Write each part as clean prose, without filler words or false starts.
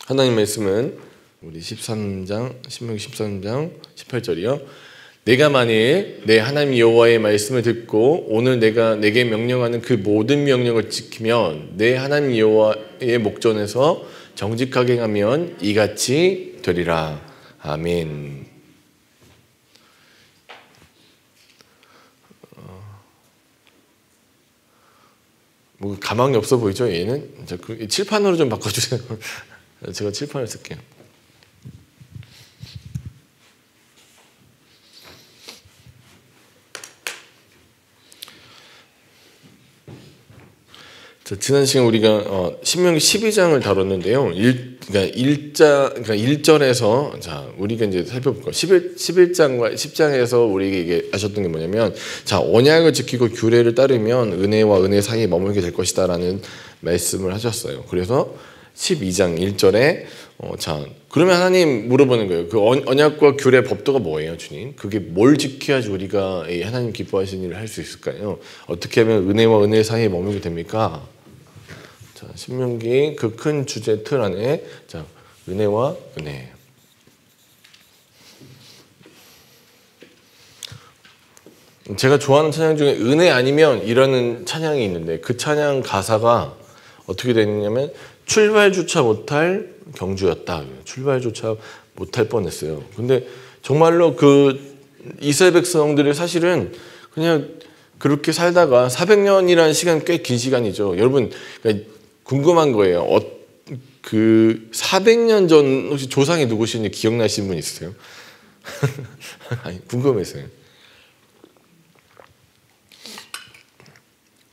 하나님 말씀은 우리 13장, 신명기 13장 18절이요. 내가 만일 내 하나님 여호와의 말씀을 듣고 오늘 내가 내게 명령하는 그 모든 명령을 지키면 내 하나님 여호와의 목전에서 정직하게 행하면 이같이 되리라. 아멘. 뭐 가망이 없어 보이죠? 얘는 칠판으로 좀 바꿔주세요. 제가 칠판을 쓸게요. 자, 지난 시간 우리가 신명기 12장을 다뤘는데요. 그러니까 1절에서 자 우리가 이제 살펴볼 거예요. 11장과 10장에서 우리에게 얘기 하셨던 게 뭐냐면, 자 언약을 지키고 규례를 따르면 은혜와 은혜 사이에 머물게 될 것이다라는 말씀을 하셨어요. 그래서 12장 1절에 자 그러면 하나님 물어보는 거예요. 그 언약과 규례 법도가 뭐예요, 주님? 그게 뭘 지켜야지 우리가 하나님 기뻐하시는 일을 할 수 있을까요? 어떻게 하면 은혜와 은혜 사이에 머물게 됩니까? 자, 신명기 그 큰 주제 틀 안에 자 은혜와 은혜. 제가 좋아하는 찬양 중에 은혜 아니면 이라는 찬양이 있는데, 그 찬양 가사가 어떻게 되느냐면 출발조차 못할 경주였다. 출발조차 못할 뻔했어요. 근데 정말로 그 이스라엘 백성들이 사실은 그냥 그렇게 살다가 400년이라는 시간 꽤 긴 시간이죠. 여러분 그러니까 궁금한 거예요. 그 400년 전 혹시 조상이 누구신지 기억나시는 분 있으세요? 아니, 궁금했어요.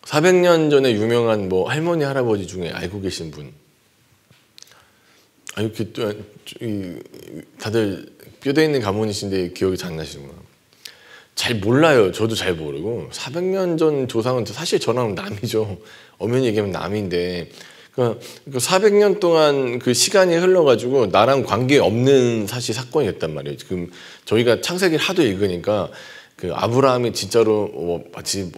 400년 전에 유명한 뭐 할머니 할아버지 중에 알고 계신 분? 아 이렇게 다들 뼈대 있는 가문이신데 기억이 잘 나시는구나. 잘 몰라요. 저도 잘 모르고. 400년 전 조상은 사실 저랑 남이죠. 엄연히 얘기하면 남인데, 그러니까 400년 동안 그 시간이 흘러가지고 나랑 관계없는 사실 사건이었단 말이에요. 지금 저희가 창세기를 하도 읽으니까 그 아브라함이 진짜로 마치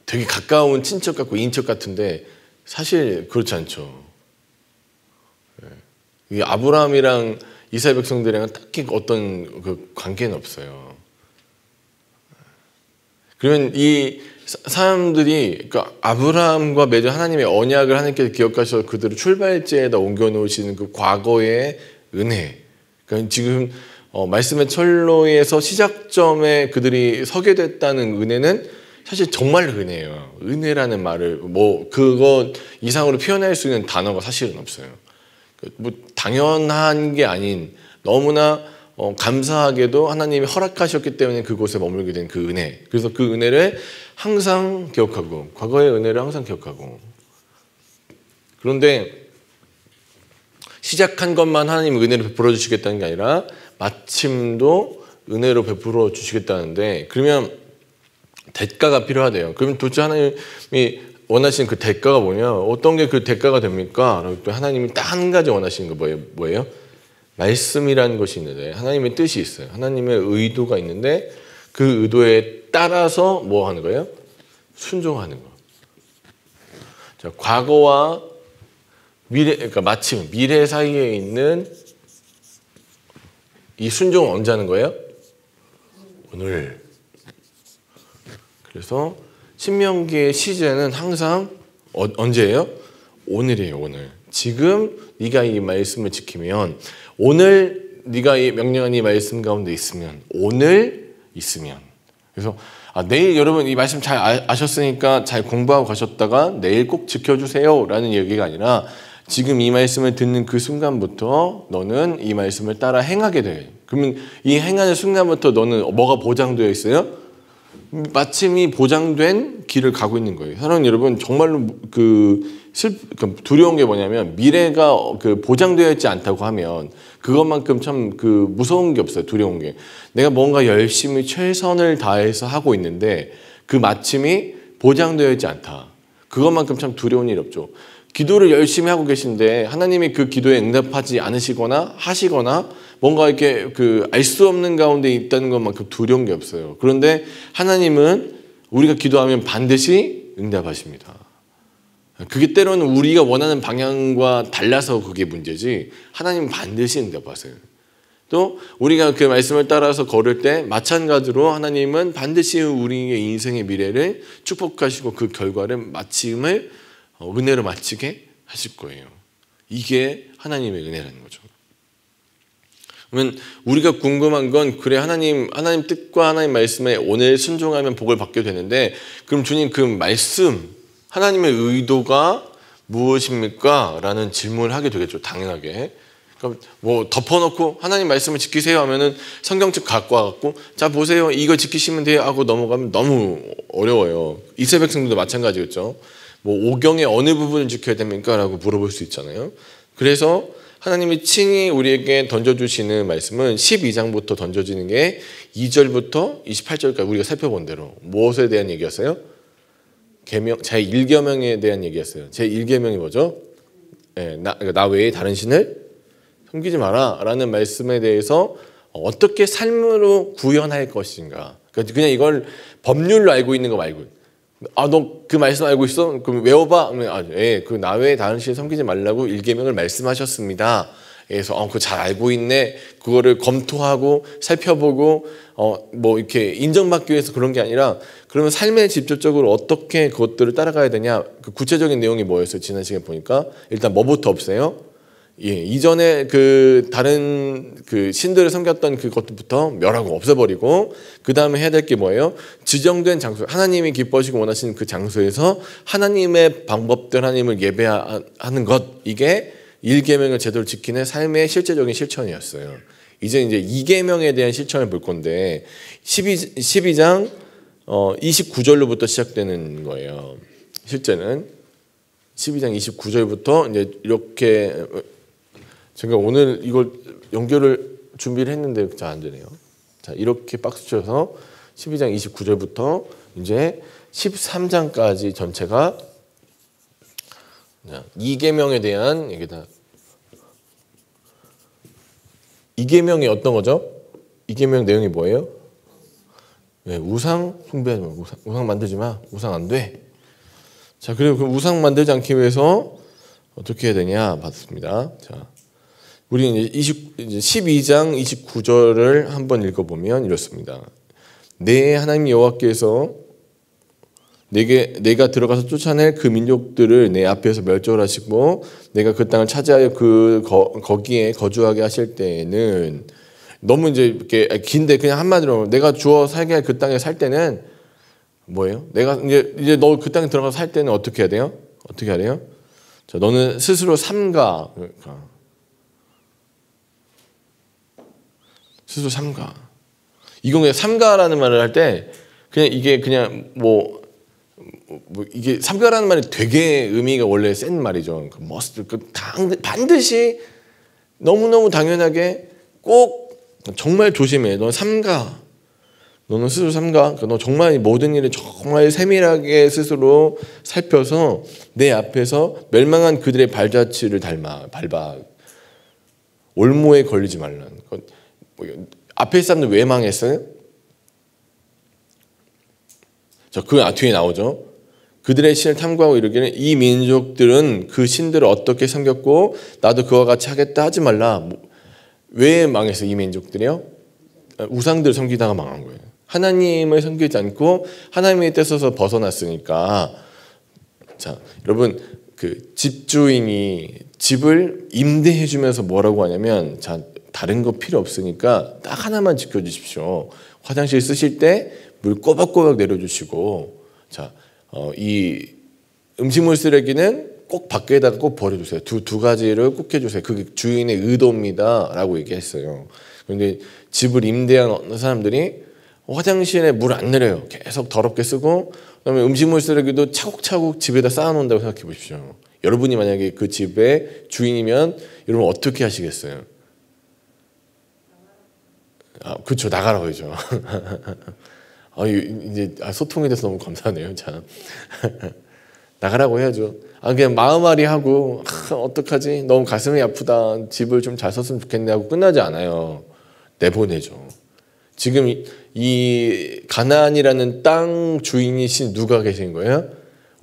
되게 가까운 친척 같고 인척 같은데 사실 그렇지 않죠. 이 아브라함이랑 이스라엘 백성들이랑 딱히 어떤 그 관계는 없어요. 그러면 이 사람들이 그러니까 아브라함과 맺은 하나님의 언약을 하나님께서 기억하셔서 그들을 출발지에다 옮겨놓으시는 그 과거의 은혜. 그러니까 지금 말씀의 철로에서 시작점에 그들이 서게 됐다는 은혜는 사실 정말 은혜예요. 은혜라는 말을 뭐 그거 이상으로 표현할 수 있는 단어가 사실은 없어요. 뭐 당연한 게 아닌 너무나 감사하게도 하나님이 허락하셨기 때문에 그곳에 머물게 된 그 은혜. 그래서 그 은혜를 항상 기억하고, 과거의 은혜를 항상 기억하고. 그런데 시작한 것만 하나님 은혜를 베풀어 주시겠다는 게 아니라 마침도 은혜로 베풀어 주시겠다는데, 그러면 대가가 필요하대요. 그러면 도대체 하나님이 원하시는 그 대가가 뭐냐? 어떤 게 그 대가가 됩니까? 또 하나님이 딱 한 가지 원하시는 거 뭐예요? 말씀이라는 것이 있는데, 하나님의 뜻이 있어요. 하나님의 의도가 있는데 그 의도에 따라서 뭐 하는 거예요? 순종하는 거. 자, 과거와 미래, 그러니까 마침 미래 사이에 있는 이 순종은 언제 하는 거예요? 오늘. 그래서 신명기의 시제는 항상 언제예요? 오늘이에요. 오늘. 지금 네가 이 말씀을 지키면, 오늘 네가 이 명령한 이 말씀 가운데 있으면, 오늘 있으면. 그래서 내일 여러분 이 말씀 잘 아셨으니까 잘 공부하고 가셨다가 내일 꼭 지켜주세요 라는 얘기가 아니라, 지금 이 말씀을 듣는 그 순간부터 너는 이 말씀을 따라 행하게 돼. 그러면 이 행하는 순간부터 너는 뭐가 보장되어 있어요? 마침 이 보장된 길을 가고 있는 거예요. 사랑하는 여러분, 정말로 두려운 게 뭐냐면, 미래가 보장되어 있지 않다고 하면 그것만큼 참 무서운 게 없어요. 두려운 게. 내가 뭔가 열심히 최선을 다해서 하고 있는데 그 마침이 보장되어 있지 않다. 그것만큼 참 두려운 일이 없죠. 기도를 열심히 하고 계신데 하나님이 그 기도에 응답하지 않으시거나 하시거나 뭔가 이렇게 알 수 없는 가운데 있다는 것만큼 두려운 게 없어요. 그런데 하나님은 우리가 기도하면 반드시 응답하십니다. 그게 때로는 우리가 원하는 방향과 달라서 그게 문제지 하나님은 반드시 응답하세요. 또 우리가 그 말씀을 따라서 걸을 때 마찬가지로 하나님은 반드시 우리의 인생의 미래를 축복하시고 그 결과를 마침을 은혜로 마치게 하실 거예요. 이게 하나님의 은혜라는 거죠. 그러면 우리가 궁금한 건 그래 하나님 뜻과 하나님 말씀에 오늘 순종하면 복을 받게 되는데 그럼 주님 그 말씀 하나님의 의도가 무엇입니까? 라는 질문을 하게 되겠죠. 당연하게. 그럼 뭐 덮어놓고 하나님 말씀을 지키세요 하면은 성경책 갖고 와갖고 자 보세요 이거 지키시면 돼요 하고 넘어가면 너무 어려워요. 이스라엘 백성들도 마찬가지겠죠. 뭐 오경의 어느 부분을 지켜야 됩니까? 라고 물어볼 수 있잖아요. 그래서 하나님이 친히 우리에게 던져주시는 말씀은 12장부터 던져지는 게 2절부터 28절까지 우리가 살펴본 대로 무엇에 대한 얘기였어요? 제1계명에 대한 얘기였어요. 제1계명이 뭐죠? 네, 나 외에 다른 신을 섬기지 마라 라는 말씀에 대해서 어떻게 삶으로 구현할 것인가. 그냥 이걸 법률로 알고 있는 거 말고 너 그 말씀 알고 있어? 그럼 외워봐. 예, 그 나 외에 다른 신 섬기지 말라고 1계명을 말씀하셨습니다. 그래서 그거 잘 알고 있네. 그거를 검토하고 살펴보고 뭐 이렇게 인정받기 위해서 그런 게 아니라 그러면 삶에 직접적으로 어떻게 그것들을 따라가야 되냐. 그 구체적인 내용이 뭐였어요? 지난 시간에 보니까 일단 뭐부터 없애요? 예, 이전에 그 다른 그 신들을 섬겼던 그것부터 멸하고 없애버리고 그 다음에 해야 될 게 뭐예요? 지정된 장소, 하나님이 기뻐하시고 원하시는 그 장소에서 하나님의 방법들, 하나님을 예배하는 것, 이게 1계명을 제대로 지키는 삶의 실제적인 실천이었어요. 이제 2계명에 대한 실천을 볼 건데 12장 29절로부터 시작되는 거예요. 실제는 12장 29절부터 이제 이렇게 제가 오늘 이걸 연결을 준비를 했는데 잘 안 되네요. 자, 이렇게 박스 쳐서 12장 29절부터 이제 13장까지 전체가 2계명에 대한 얘기다. 2계명이 어떤 거죠? 2계명 내용이 뭐예요? 네, 우상 숭배하지 마. 우상 만들지 마. 우상 안 돼. 자, 그리고 그 우상 만들지 않기 위해서 어떻게 해야 되냐 봤습니다. 자, 우리 이제 12장 29절을 한번 읽어보면 이렇습니다. 내 하나님 여호와께서 내가 들어가서 쫓아낼 그 민족들을 내 앞에서 멸절하시고 내가 그 땅을 차지하여 거기에 거주하게 하실 때에는 너무 이제 이렇게 긴데 그냥 한마디로 내가 주어 살게 할 그 땅에 살 때는 뭐예요? 내가 이제 너 그 땅에 들어가서 살 때는 어떻게 해야 돼요? 어떻게 해야 돼요? 자, 너는 스스로 삼가. 그러니까. 스스로 삼가. 이건 그냥 삼가라는 말을 할 때 그냥 이게 그냥 뭐 이게 삼가라는 말이 되게 의미가 원래 센 말이죠. 반드시 너무너무 당연하게 꼭 정말 조심해. 넌 삼가. 너는 스스로 삼가. 너 정말 모든 일을 정말 세밀하게 스스로 살펴서 내 앞에서 멸망한 그들의 발자취를 밟아. 올무에 걸리지 말라는 것. 앞에 사람들 왜 망했어요? 자, 그 뒤에 나오죠. 그들의 신을 탐구하고 이르기는 이 민족들은 그 신들을 어떻게 섬겼고 나도 그와 같이 하겠다 하지 말라. 왜 망했어요? 이 민족들이요? 우상들을 섬기다가 망한 거예요. 하나님을 섬기지 않고 하나님의 뜻에서 벗어났으니까. 자, 여러분 그 집주인이 집을 임대해 주면서 뭐라고 하냐면 자, 다른 거 필요 없으니까 딱 하나만 지켜주십시오. 화장실 쓰실 때 물 꼬박꼬박 내려주시고, 자, 이 음식물 쓰레기는 꼭 밖에다가 꼭 버려주세요. 두 가지를 꼭 해주세요. 그게 주인의 의도입니다라고 얘기했어요. 그런데 집을 임대한 사람들이 화장실에 물 안 내려요. 계속 더럽게 쓰고, 그다음에 음식물 쓰레기도 차곡차곡 집에다 쌓아놓는다고 생각해 보십시오. 여러분이 만약에 그 집의 주인이면 여러분 어떻게 하시겠어요? 그렇죠. 나가라고 하죠. 이제 소통이 돼서 너무 감사하네요. 참. 나가라고 해야죠. 그냥 마음앓이 하고 어떡하지? 너무 가슴이 아프다. 집을 좀 잘 썼으면 좋겠네 하고 끝나지 않아요. 내보내죠. 지금 이 가나안이라는 땅 주인이신 누가 계신 거예요?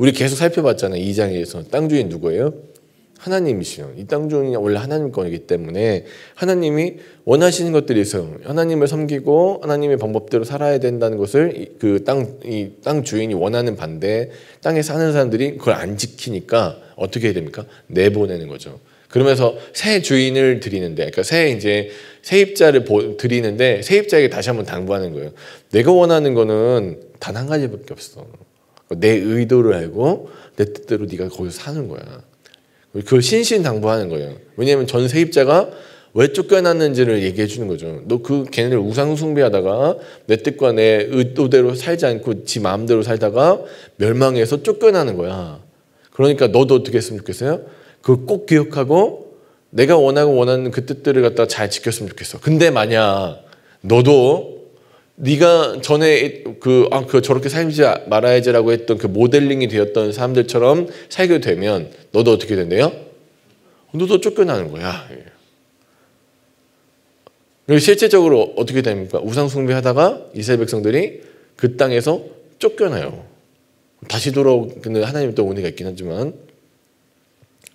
우리 계속 살펴봤잖아요. 2장에서 땅 주인 누구예요? 하나님이시요. 이 땅 주인이 원래 하나님 거이기 때문에 하나님이 원하시는 것들이 있어요. 하나님을 섬기고 하나님의 방법대로 살아야 된다는 것을 이 땅 주인이 원하는 반대 땅에 사는 사람들이 그걸 안 지키니까 어떻게 해야 됩니까? 내보내는 거죠. 그러면서 새 주인을 드리는데, 그러니까 세입자를 드리는데 세입자에게 다시 한번 당부하는 거예요. 내가 원하는 거는 단 한 가지밖에 없어. 내 의도를 알고 내 뜻대로 네가 거기서 사는 거야. 그걸 신신당부하는 거예요. 왜냐하면 전 세입자가 왜 쫓겨났는지를 얘기해 주는 거죠. 너 걔네들 우상 숭배하다가 내 뜻과 내 의도대로 살지 않고 지 마음대로 살다가 멸망해서 쫓겨나는 거야. 그러니까 너도 어떻게 했으면 좋겠어요? 그걸 꼭 기억하고 내가 원하는 그 뜻들을 갖다 잘 지켰으면 좋겠어. 근데 만약 너도 네가 전에 저렇게 살지 말아야지라고 했던 그 모델링이 되었던 사람들처럼 살게 되면 너도 어떻게 된대요? 너도 쫓겨나는 거야. 그리고 실제적으로 어떻게 됩니까? 우상 숭배하다가 이스라엘 백성들이 그 땅에서 쫓겨나요. 다시 돌아오는 하나님 또 은혜가 있긴 하지만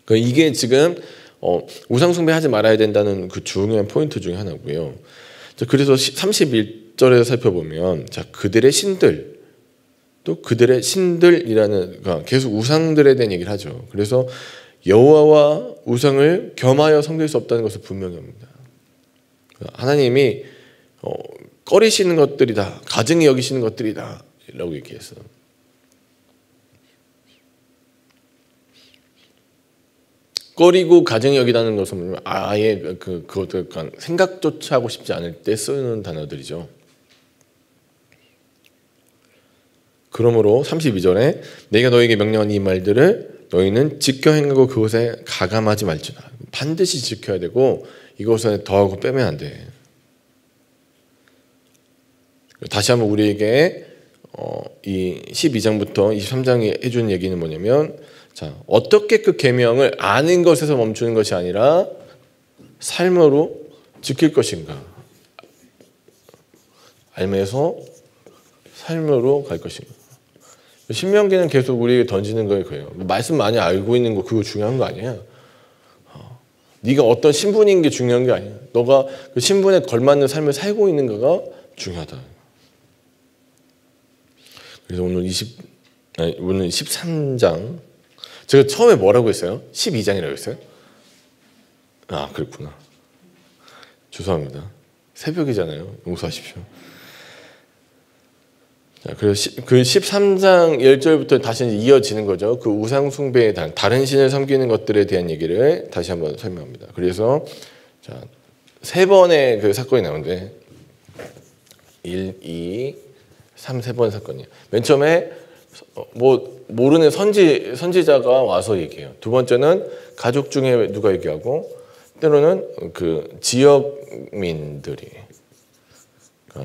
이게 지금 우상 숭배하지 말아야 된다는 그 중요한 포인트 중에 하나고요. 그래서 31절에서 살펴보면 그들의 신들 또 그들의 신들이라는 계속 우상들에 대한 얘기를 하죠. 그래서 여호와와 우상을 겸하여 섬길 수 없다는 것을 분명히 합니다. 하나님이 꺼리시는 것들이다, 가증히 여기시는 것들이다 라고 얘기했어요. 꺼리고 가증히 여기다는 것은 아예 그것들 생각조차 하고 싶지 않을 때 쓰는 단어들이죠. 그러므로 32절에 내가 너에게 명령한 이 말들을 너희는 지켜 행하고 그것에 가감하지 말지어다. 반드시 지켜야 되고 이것을 더하고 빼면 안 돼. 다시 한번 우리에게 이 12장부터 23장이 해주는 얘기는 뭐냐면 어떻게 그 계명을 아는 것에서 멈추는 것이 아니라 삶으로 지킬 것인가. 알면서 삶으로 갈 것인가. 신명기는 계속 우리에게 던지는 거예요. 그래요. 말씀 많이 알고 있는 거 그거 중요한 거 아니야. 네가 어떤 신분인 게 중요한 게 아니야. 너가 그 신분에 걸맞는 삶을 살고 있는가가 중요하다. 그래서 오늘 13장 제가 처음에 뭐라고 했어요? 12장이라고 했어요? 아, 그렇구나. 죄송합니다. 새벽이잖아요. 용서하십시오. 그래서 그 13장 1절부터 다시 이어지는 거죠. 그 우상 숭배에 대한 다른 신을 섬기는 것들에 대한 얘기를 다시 한번 설명합니다. 그래서 세 번의 그 사건이 나오는데 1, 2, 3, 세 번의 사건이에요. 맨 처음에 모르는 선지자가 와서 얘기해요. 두 번째는 가족 중에 누가 얘기하고 때로는 그 지역민들이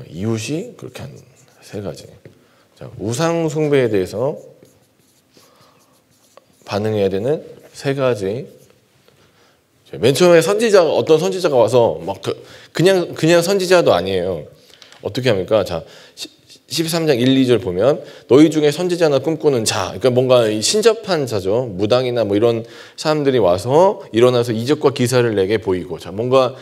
이웃이 그렇게 한 세 가지. 우상 숭배에 대해서 반응해야 되는 세 가지. 맨 처음에 어떤 선지자가 와서 그냥 선지자도 아니에요. 어떻게 합니까? 13장 1, 2절 보면 너희 중에 선지자나 꿈꾸는 자, 그러니까 뭔가 신접한 자죠. 무당이나 이런 사람들이 와서 일어나서 이적과 기사를 내게 보이고, 뭔가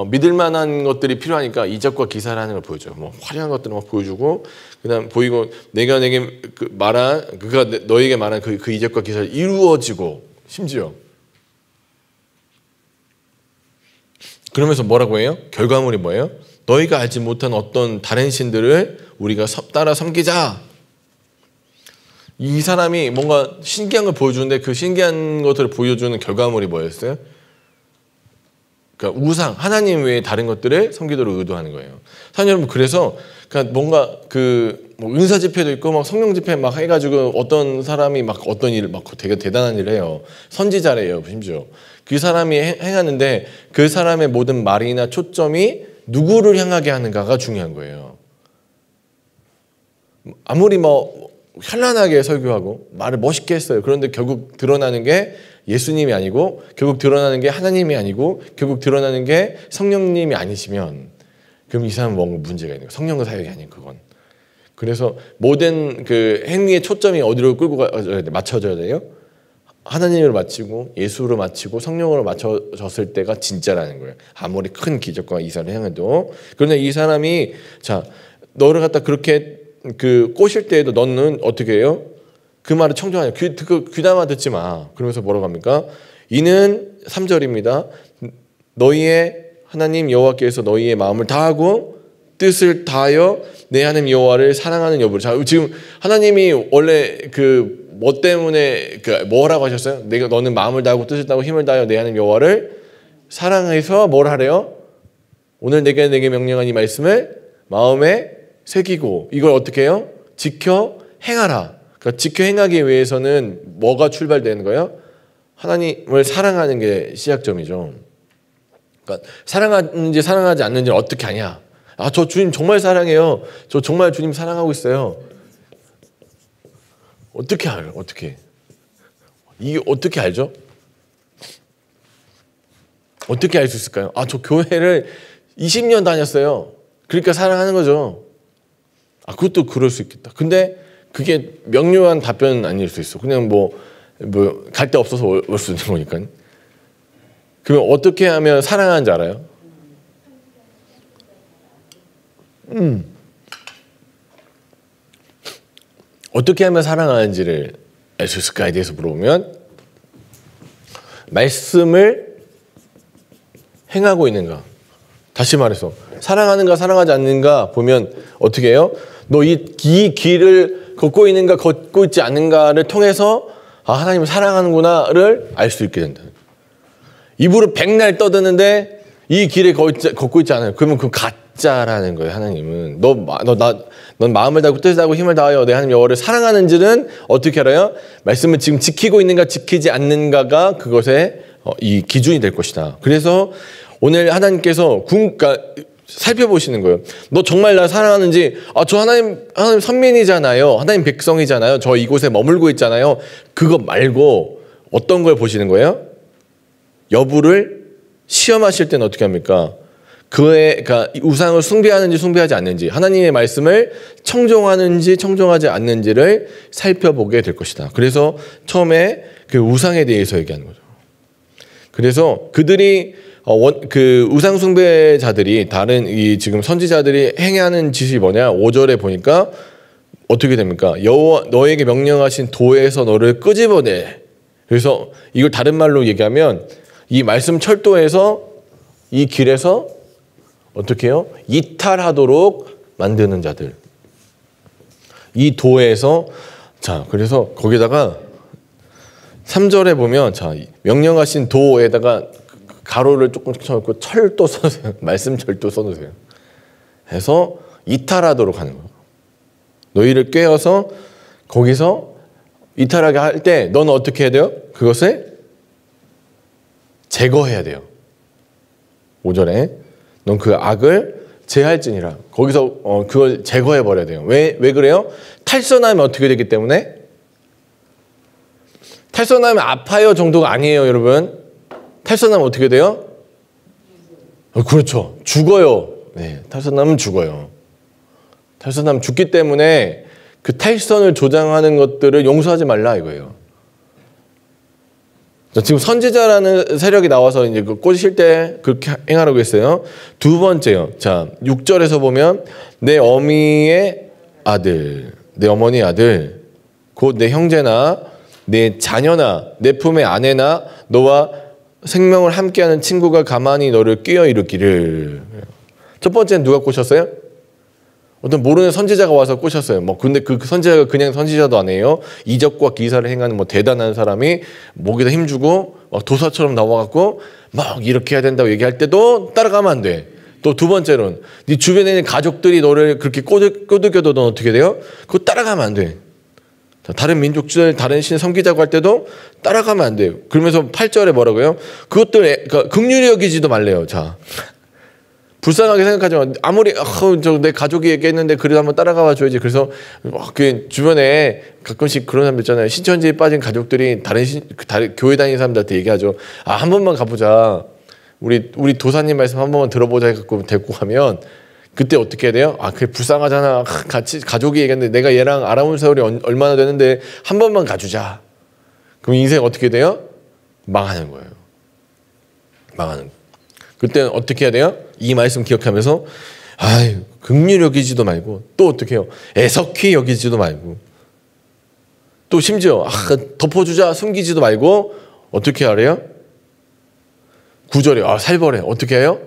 믿을 만한 것들이 필요하니까 이적과 기사라는 걸 보여줘요. 화려한 것들을 막 보여주고, 그다음 보이고 내가 내게 그가 너에게 말한 그 이적과 기사를 이루어지고 심지어 그러면서 뭐라고 해요? 결과물이 뭐예요? 너희가 알지 못한 어떤 다른 신들을 우리가 따라 섬기자. 이 사람이 뭔가 신기한 걸 보여주는데 그 신기한 것들을 보여주는 결과물이 뭐였어요? 그러니까 우상, 하나님 외에 다른 것들을 섬기도록 의도하는 거예요. 사장님 여러분, 그래서 뭔가 은사 집회도 있고 성령 집회 해가지고 어떤 사람이 어떤 일을 되게 대단한 일을 해요. 선지자래요, 심지어. 그 사람이 행하는데 그 사람의 모든 말이나 초점이 누구를 향하게 하는가가 중요한 거예요. 아무리 현란하게 설교하고 말을 멋있게 했어요. 그런데 결국 드러나는 게 예수님이 아니고, 결국 드러나는 게 하나님이 아니고, 결국 드러나는 게 성령님이 아니시면 그럼 이 사람은 뭔가 문제가 있는 거예요. 성령의 사역이 아닌 그건. 그래서 모든 그 행위의 초점이 어디로 끌고 맞춰져야 돼요? 하나님으로 맞추고 예수로 맞추고 성령으로 맞춰졌을 때가 진짜라는 거예요. 아무리 큰 기적과 이사를 행해도. 그런데 이 사람이 자 너를 갖다 그렇게 그 꼬실 때에도 너는 어떻게 해요? 그 말을 청정하냐. 귀담아 듣지 마. 그러면서 뭐라고 합니까? 이는 3절입니다. 너희의 하나님 여호와께서 너희의 마음을 다하고 뜻을 다하여 내 하나님 여호와를 사랑하는 여부를. 자 지금 하나님이 원래 그 뭐 때문에 그 뭐라고 하셨어요? 너는 마음을 다하고 뜻을 다하고 힘을 다하여 내 하나님 여호와를 사랑해서 뭘 하래요? 오늘 내게 명령한 이 말씀을 마음에 새기고 이걸 어떻게 해요? 지켜 행하라. 그러니까 지켜 행하기 위해서는 뭐가 출발되는 거예요? 하나님을 사랑하는 게 시작점이죠. 그러니까 사랑하는지 사랑하지 않는지를 어떻게 아냐? 아, 저 주님 정말 사랑해요. 저 정말 주님 사랑하고 있어요. 어떻게 알아요? 어떻게? 이게 어떻게 알죠? 어떻게 알 수 있을까요? 아, 저 교회를 20년 다녔어요. 그러니까 사랑하는 거죠. 아, 그것도 그럴 수 있겠다. 근데 그게 명료한 답변은 아닐 수 있어. 그냥 갈 데 없어서 올 수 있는 거니까. 그러면 어떻게 하면 사랑하는지 알아요? 어떻게 하면 사랑하는지를 알 수 있을까에 대해서 물어보면 말씀을 행하고 있는가. 다시 말해서 사랑하는가 사랑하지 않는가 보면 어떻게 해요? 너 이 길을 걷고 있는가 걷고 있지 않는가를 통해서 아 하나님을 사랑하는구나를 알 수 있게 된다. 입으로 백날 떠드는데 이 길에 걷고 있지 않아요. 그러면 그 가짜라는 거예요. 하나님은 넌 마음을 다하고 뜻을 다하고 힘을 다하여 내 하나님 여호와를 사랑하는지는 어떻게 알아요? 말씀을 지금 지키고 있는가 지키지 않는가가 그것의 이 기준이 될 것이다. 그래서 오늘 하나님께서 그러니까 살펴보시는 거예요. 너 정말 나 사랑하는지. 아, 저 하나님 선민이잖아요. 하나님 백성이잖아요. 저 이곳에 머물고 있잖아요. 그거 말고 어떤 걸 보시는 거예요? 여부를 시험하실 때는 어떻게 합니까? 그러니까 우상을 숭배하는지 숭배하지 않는지, 하나님의 말씀을 청종하는지 청종하지 않는지를 살펴보게 될 것이다. 그래서 처음에 그 우상에 대해서 얘기하는 거죠. 그래서 그들이 그 우상 숭배자들이 다른 이 지금 선지자들이 행하는 짓이 뭐냐? 5절에 보니까 어떻게 됩니까? 여호와 너에게 명령하신 도에서 너를 끄집어내. 그래서 이걸 다른 말로 얘기하면 이 말씀 철도에서 이 길에서 어떻게 해요? 이탈하도록 만드는 자들. 이 도에서 자 그래서 거기다가 3절에 보면 자 명령하신 도에다가 가로를 조금 쳐놓고 철도 써놓으세요. 말씀 철도 써놓으세요. 해서 이탈하도록 하는 거예요. 너희를 꿰어서 거기서 이탈하게 할 때 너는 어떻게 해야 돼요? 그것을 제거해야 돼요. 5절에 넌 그 악을 제할지니라. 거기서 그걸 제거해 버려야 돼요. 왜 그래요? 탈선하면 어떻게 되기 때문에? 탈선하면 아파요 정도가 아니에요, 여러분. 탈선하면 어떻게 돼요? 그렇죠. 죽어요. 네, 탈선하면 죽어요. 탈선하면 죽기 때문에 그 탈선을 조장하는 것들을 용서하지 말라 이거예요. 지금 선지자라는 세력이 나와서 이제 그 꼬실 때 그렇게 행하라고 했어요. 두 번째요. 자, 6절에서 보면 내 어미의 아들, 내 어머니의 아들, 곧 내 형제나 내 자녀나 내 품의 아내나 너와 생명을 함께하는 친구가 가만히 너를 끼어 이르기를. 첫 번째는 누가 꼬셨어요? 어떤 모르는 선지자가 와서 꼬셨어요. 근데 그 선지자가 그냥 선지자도 아니에요. 이적과 기사를 행하는 대단한 사람이 목에다 힘주고 도사처럼 나와갖고 막 이렇게 해야 된다고 얘기할 때도 따라가면 안 돼. 또 두 번째로는 네 주변에 있는 가족들이 너를 그렇게 꼬드겨도 넌 어떻게 돼요? 그거 따라가면 안 돼. 다른 민족들, 다른 신 섬기자고 할 때도 따라가면 안 돼요. 그러면서 8절에 뭐라고요? 그것들 긍휼히 여기지도 말래요. 자. 불쌍하게 생각하지 마. 아무리 내 가족이 얘기했는데 그래도 한번 따라가 줘야지. 그래서 그 주변에 가끔씩 그런 사람들 있잖아요. 신천지에 빠진 가족들이 다른 교회 다니는 사람들한테 얘기하죠. 아, 한 번만 가보자. 우리 도사님 말씀 한 번만 들어보자 해갖고 데리고 가면 그때 어떻게 해야 돼요? 아, 그래 불쌍하잖아. 같이 가족이 얘기했는데 내가 얘랑 알아온 세월이 얼마나 되는데 한 번만 가주자. 그럼 인생 어떻게 돼요? 망하는 거예요. 망하는 거예요. 그때는 어떻게 해야 돼요? 이 말씀 기억하면서 아유, 긍휼히 여기지도 말고 또 어떻게 해요? 애석히 여기지도 말고 또 심지어 덮어주자 숨기지도 말고 어떻게 하래요? 9절에 살벌해. 어떻게 해요?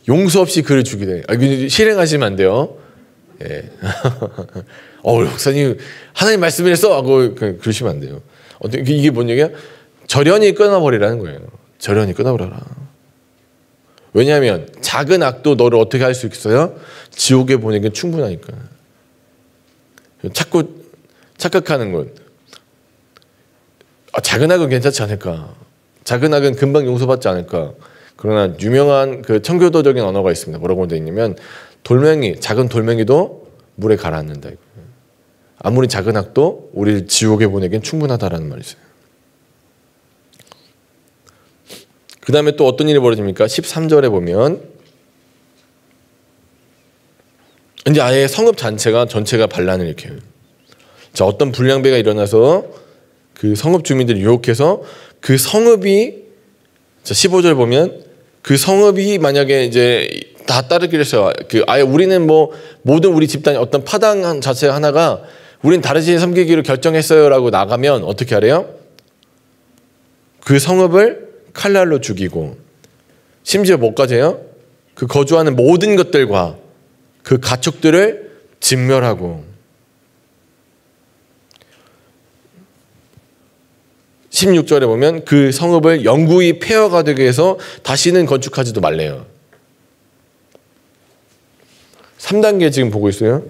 용서 없이 그를 죽이래. 실행하시면 안 돼요. 예. 목사님 하나님 말씀이랬어 하고 그러시면 안 돼요. 이게 뭔 얘기야? 절연히 끊어버리라는 거예요. 절연히 끊어버려라. 왜냐하면 작은 악도 너를 어떻게 할 수 있어요? 지옥에 보내기엔 충분하니까. 자꾸 착각하는 것. 작은 악은 괜찮지 않을까? 작은 악은 금방 용서받지 않을까? 그러나 유명한 그 청교도적인 언어가 있습니다. 뭐라고 되어 있냐면 작은 돌멩이도 물에 가라앉는다. 아무리 작은 악도 우리를 지옥에 보내기엔 충분하다라는 말이 있어요. 그 다음에 또 어떤 일이 벌어집니까? 13절에 보면 이제 아예 성읍 전체가 반란을 일으켜요. 자, 어떤 불량배가 일어나서 그 성읍 주민들을 유혹해서 그 성읍이 15절 보면 그 성읍이 만약에 이제 다 따르기로 했어요. 아예 우리는 모든 우리 집단이 어떤 파당 자체 하나가 우린 다른 신 섬기기로 결정했어요라고 나가면 어떻게 하래요? 그 성읍을 칼날로 죽이고 심지어 뭐까지 해요? 그 거주하는 모든 것들과 그 가축들을 진멸하고 16절에 보면 그 성읍을 영구히 폐허가 되게 해서 다시는 건축하지도 말래요. 3단계 지금 보고 있어요.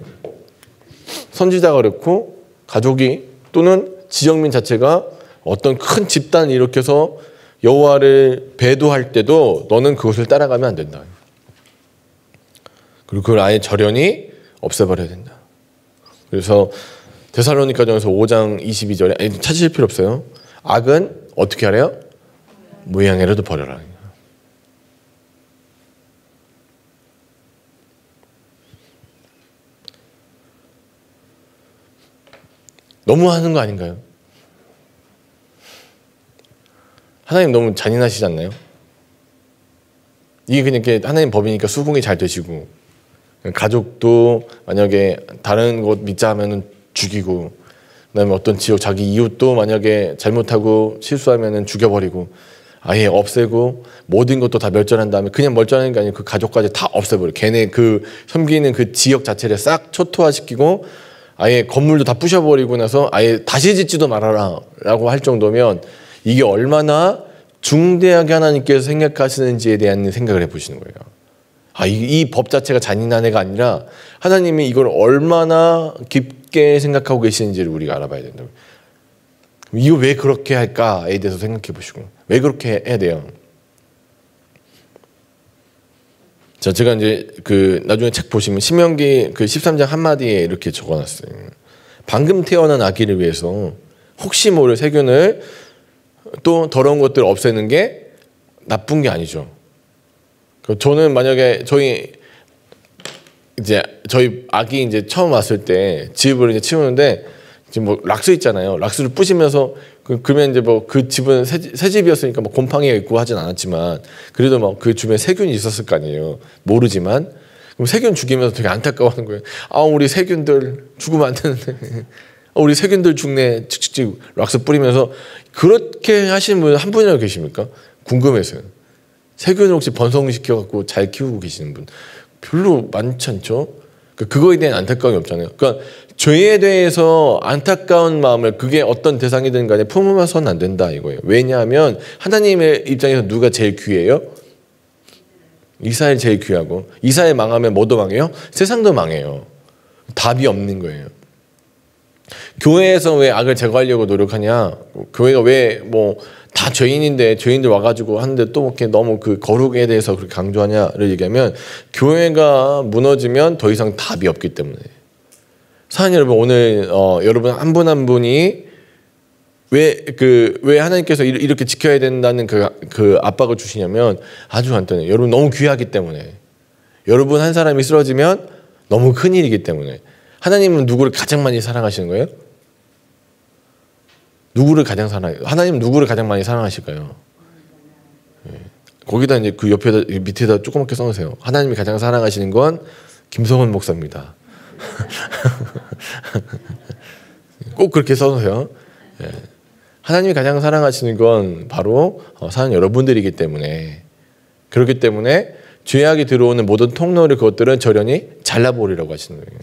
선지자가 그렇고 가족이 또는 지역민 자체가 어떤 큰 집단을 일으켜서 여호와를 배도할 때도 너는 그것을 따라가면 안 된다. 그리고 그걸 아예 절연히 없애버려야 된다. 그래서 데살로니가전서 5장 22절에 찾으실 필요 없어요. 악은 어떻게 하래요? 모양이라도 버려라. 너무 하는 거 아닌가요? 하나님 너무 잔인하시지 않나요? 이게 그냥 이렇게 하나님 법이니까 수긍이 잘 되시고 가족도 만약에 다른 곳 믿자 하면은 죽이고 그다음에 어떤 지역 자기 이웃도 만약에 잘못하고 실수하면은 죽여버리고 아예 없애고 모든 것도 다 멸절한 다음에 그냥 멸절하는 게 아니고 그 가족까지 다 없애버려. 걔네 그 섬기는 그 지역 자체를 싹 초토화시키고 아예 건물도 다 부셔버리고 나서 아예 다시 짓지도 말아라 라고 할 정도면 이게 얼마나 중대하게 하나님께서 생각하시는지에 대한 생각을 해보시는 거예요. 이 법 자체가 잔인한 애가 아니라 하나님이 이걸 얼마나 깊게 생각하고 계시는지를 우리가 알아봐야 된다고요. 이거 왜 그렇게 할까에 대해서 생각해 보시고 왜 그렇게 해야 돼요? 자, 제가 이제 나중에 책 보시면 신명기 13장 한마디에 이렇게 적어놨어요. 방금 태어난 아기를 위해서 혹시 모를 세균을 또 더러운 것들을 없애는 게 나쁜 게 아니죠. 저는 만약에 저희 아기 이제 처음 왔을 때 집을 이제 치우는데 지금 락스 있잖아요. 락스를 부시면서 그러면 이제 그 집은 새 집이었으니까 곰팡이가 있고 하진 않았지만 그래도 그 주변에 세균이 있었을 거 아니에요. 모르지만 그럼 세균 죽이면서 되게 안타까워하는 거예요. 우리 세균들 죽으면 안 되는데. 우리 세균들 죽네. 칙칙칙 락스 뿌리면서 그렇게 하시는 분 한 분이라도 계십니까? 궁금해서요. 세균을 혹시 번성시켜갖고 잘 키우고 계시는 분 별로 많지 않죠? 그거에 대한 안타까움이 없잖아요. 그러니까 죄에 대해서 안타까운 마음을 그게 어떤 대상이든 간에 품으면서는 안 된다 이거예요. 왜냐하면 하나님의 입장에서 누가 제일 귀해요? 이스라엘 제일 귀하고 이스라엘 망하면 뭐도 망해요? 세상도 망해요. 답이 없는 거예요. 교회에서 왜 악을 제거하려고 노력하냐? 교회가 왜 다 죄인인데 죄인들 와가지고 하는데 또 이렇게 너무 그 거룩에 대해서 그렇게 강조하냐를 얘기하면 교회가 무너지면 더 이상 답이 없기 때문에. 사랑하는 여러분, 오늘 여러분 한 분 한 분이 왜 하나님께서 이렇게 지켜야 된다는 그 압박을 주시냐면 아주 간단해요. 여러분 너무 귀하기 때문에. 여러분 한 사람이 쓰러지면 너무 큰일이기 때문에. 하나님은 누구를 가장 많이 사랑하시는 거예요? 하나님은 누구를 가장 많이 사랑하실까요? 거기다 이제 그 옆에다 밑에다 조그맣게 써놓으세요. 하나님이 가장 사랑하시는 건 김성원 목사입니다. 꼭 그렇게 써놓으세요. 하나님이 가장 사랑하시는 건 바로 사는 여러분들이기 때문에, 그렇기 때문에 죄악이 들어오는 모든 통로를 그것들은 절연히 잘라버리라고 하시는 거예요.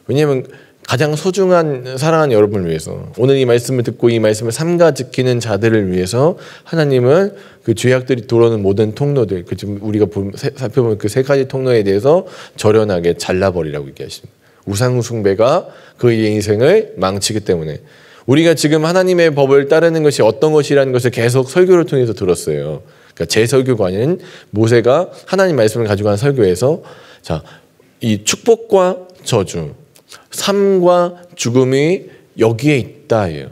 왜냐하면 가장 소중한 사랑하는 여러분을 위해서, 오늘 이 말씀을 듣고 이 말씀을 삼가 지키는 자들을 위해서 하나님은 그 죄악들이 들어오는 모든 통로들, 그 지금 우리가 살펴보면 그 세 가지 통로에 대해서 절연하게 잘라버리라고 얘기하십니다. 우상 숭배가 그의 인생을 망치기 때문에. 우리가 지금 하나님의 법을 따르는 것이 어떤 것이라는 것을 계속 설교를 통해서 들었어요. 그러니까 제 설교가 아닌 모세가 하나님 말씀을 가지고 간 설교에서, 자, 이 축복과 저주, 삶과 죽음이 여기에 있다예요.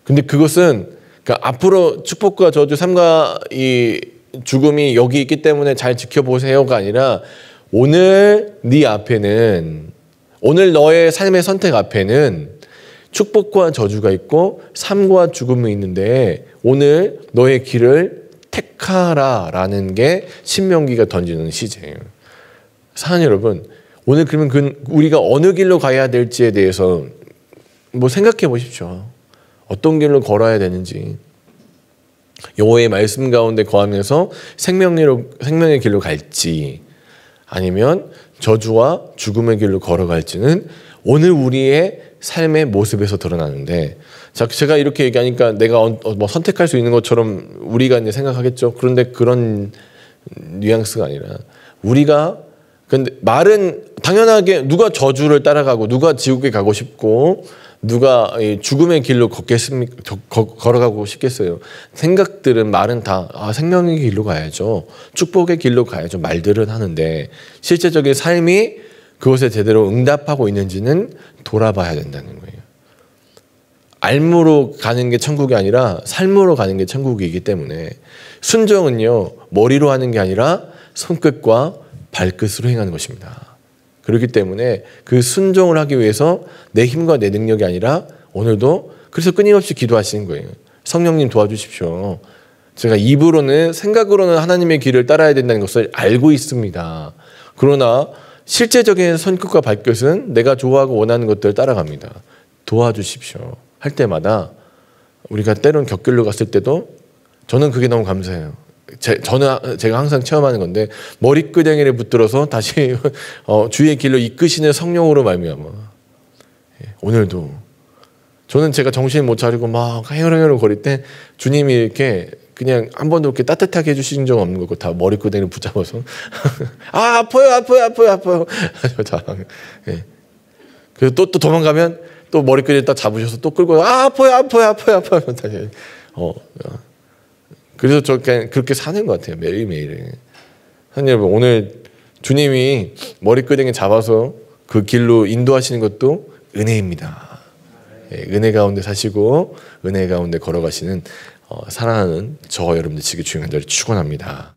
근데 그것은 그러니까 앞으로 축복과 저주, 삶과 이 죽음이 여기 있기 때문에 잘 지켜보세요가 아니라, 오늘 네 앞에는, 오늘 너의 삶의 선택 앞에는 축복과 저주가 있고 삶과 죽음이 있는데 오늘 너의 길을 택하라라는 게 신명기가 던지는 시제예요. 사랑하는 여러분, 오늘 그러면 우리가 어느 길로 가야 될지에 대해서 뭐 생각해 보십시오. 어떤 길로 걸어야 되는지. 여호와의 말씀 가운데 거하면서 생명의 길로 갈지, 아니면 저주와 죽음의 길로 걸어갈지는 오늘 우리의 삶의 모습에서 드러나는데, 자, 제가 이렇게 얘기하니까 내가 뭐 선택할 수 있는 것처럼 우리가 이제 생각하겠죠. 그런데 그런 뉘앙스가 아니라, 우리가, 근데 말은 당연하게 누가 저주를 따라가고 누가 지옥에 가고 싶고 누가 죽음의 길로 걸어가고 싶겠어요. 생각들은, 말은 다 생명의 길로 가야죠, 축복의 길로 가야죠, 말들은 하는데 실제적인 삶이 그것에 제대로 응답하고 있는지는 돌아봐야 된다는 거예요. 알무로 가는 게 천국이 아니라 삶으로 가는 게 천국이기 때문에, 순종은요 머리로 하는 게 아니라 손끝과 발끝으로 행하는 것입니다. 그렇기 때문에 그 순종을 하기 위해서 내 힘과 내 능력이 아니라, 오늘도 그래서 끊임없이 기도하시는 거예요. 성령님 도와주십시오. 제가 입으로는, 생각으로는 하나님의 길을 따라야 된다는 것을 알고 있습니다. 그러나 실제적인 손끝과 발끝은 내가 좋아하고 원하는 것들을 따라갑니다. 도와주십시오. 할 때마다, 우리가 때론 격길로 갔을 때도 저는 그게 너무 감사해요. 제가 항상 체험하는 건데, 머리끄댕이를 붙들어서 다시 주의 길로 이끄시는 성령으로 말미암아 오늘도 저는 제가 정신 못 차리고 막 헤어렁헤어렁 거릴 때 주님이 이렇게 그냥 한 번도 이렇게 따뜻하게 해주신 적 없는 거고, 다 머리끄댕이를 붙잡아서 아파요. 예. 그래서 또 도망가면 또 머리끄댕이 딱 잡으셔서 또 끌고 아파요. 다시. 그래서 저 그렇게 사는 것 같아요, 매일매일. 하나님 여러분, 오늘 주님이 머리끄댕이 잡아서 그 길로 인도하시는 것도 은혜입니다. 은혜 가운데 사시고 은혜 가운데 걸어가시는 사랑하는 저 여러분들 지금 주님의 날을 축원합니다.